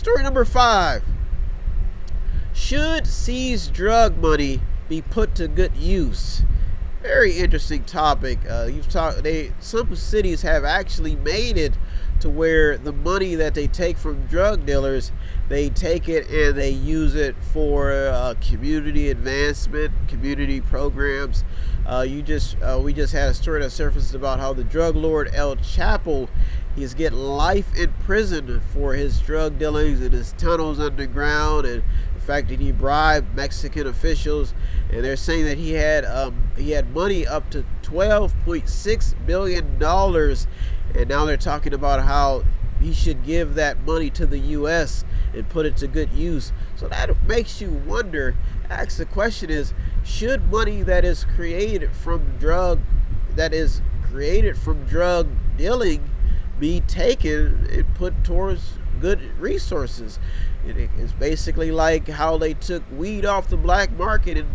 Story number 5. Should seized drug money be put to good use? Very interesting topic. Some cities have actually made it to where the money that they take from drug dealers, they take it and they use it for community advancement, community programs. We just had a story that surfaced about how the drug lord El Chapo, he's getting life in prison for his drug dealings and his tunnels underground, and the fact that he bribed Mexican officials. And they're saying that he had money up to $12.6 billion, and now they're talking about how he should give that money to the U.S. and put it to good use. So that makes you wonder, ask the question is, should money that is created from drug dealing be taken and put towards good resources? It's basically like how they took weed off the black market and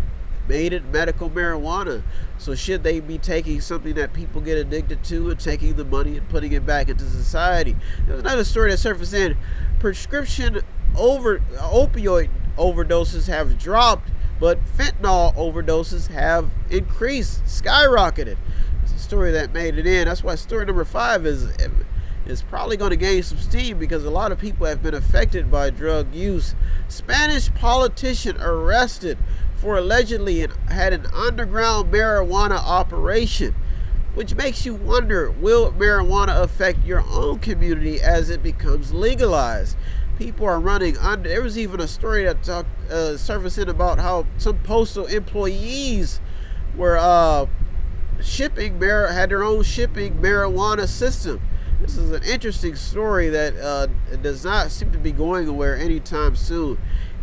made it medical marijuana. So should they be taking something that people get addicted to and taking the money and putting it back into society? There's another story that surfaced in. Prescription opioid overdoses have dropped, but fentanyl overdoses have increased, skyrocketed. It's a story that made it in. That's why story number 5 is probably going to gain some steam, because a lot of people have been affected by drug use. Spanish politician arrested for allegedly had an underground marijuana operation, which makes you wonder, will marijuana affect your own community as it becomes legalized? People are running under. There was even a story that surfacing about how some postal employees were had their own shipping marijuana system. This is an interesting story that does not seem to be going anywhere anytime soon.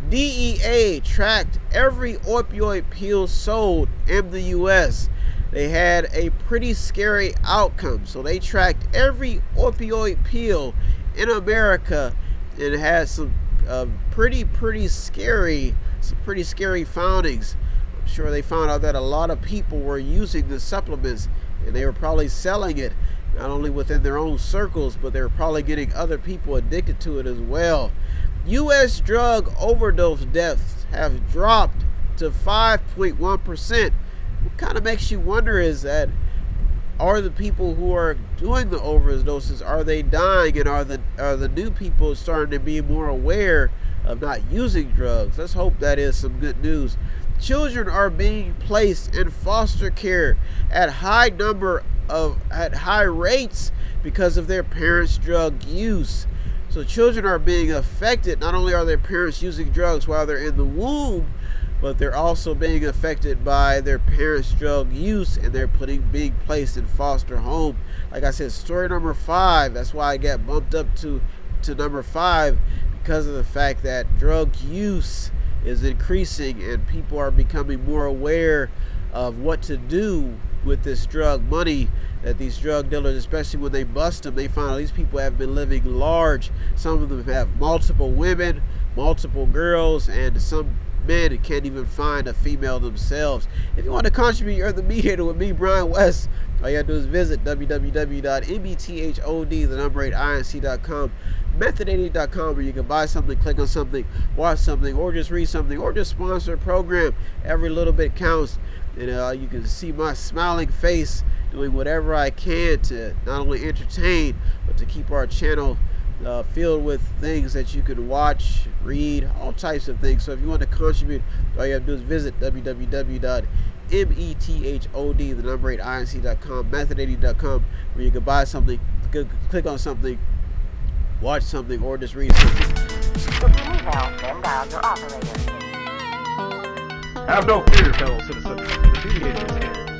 DEA tracked every opioid pill sold in the U.S. They had a pretty scary outcome. So they tracked every opioid pill in America and had some pretty scary findings. I'm sure they found out that a lot of people were using the supplements, and they were probably selling it not only within their own circles, but they were probably getting other people addicted to it as well. U.S. drug overdose deaths have dropped to 5.1%. What kind of makes you wonder is that, are the people who are doing the overdoses, are they dying, and are the new people starting to be more aware of not using drugs? Let's hope that is some good news. Children are being placed in foster care at high rates because of their parents' drug use. So children are being affected. Not only are their parents using drugs while they're in the womb, but they're also being affected by their parents' drug use, and they're being placed in foster home. Like I said, story number 5. That's why I got bumped up to number 5, because of the fact that drug use is increasing and people are becoming more aware of what to do with this drug money that these drug dealers, especially when they bust them, they find out these people have been living large. Some of them have multiple women, multiple girls, and some men can't even find a female themselves. If you want to contribute, you're the Mediator with me, Brian West. All you have to do is visit www.method8inc.com, method8inc.com, where you can buy something, click on something, watch something, or just read something, or just sponsor a program. Every little bit counts. And you can see my smiling face doing whatever I can to not only entertain, but to keep our channel filled with things that you can watch, read, all types of things. So if you want to contribute, all you have to do is visit www.method8inc.com, method8inc.com, where you can buy something, click on something, watch something, or just read something. If you need help, then dial your operator. Have no fear, fellow citizens. The Mediator is here.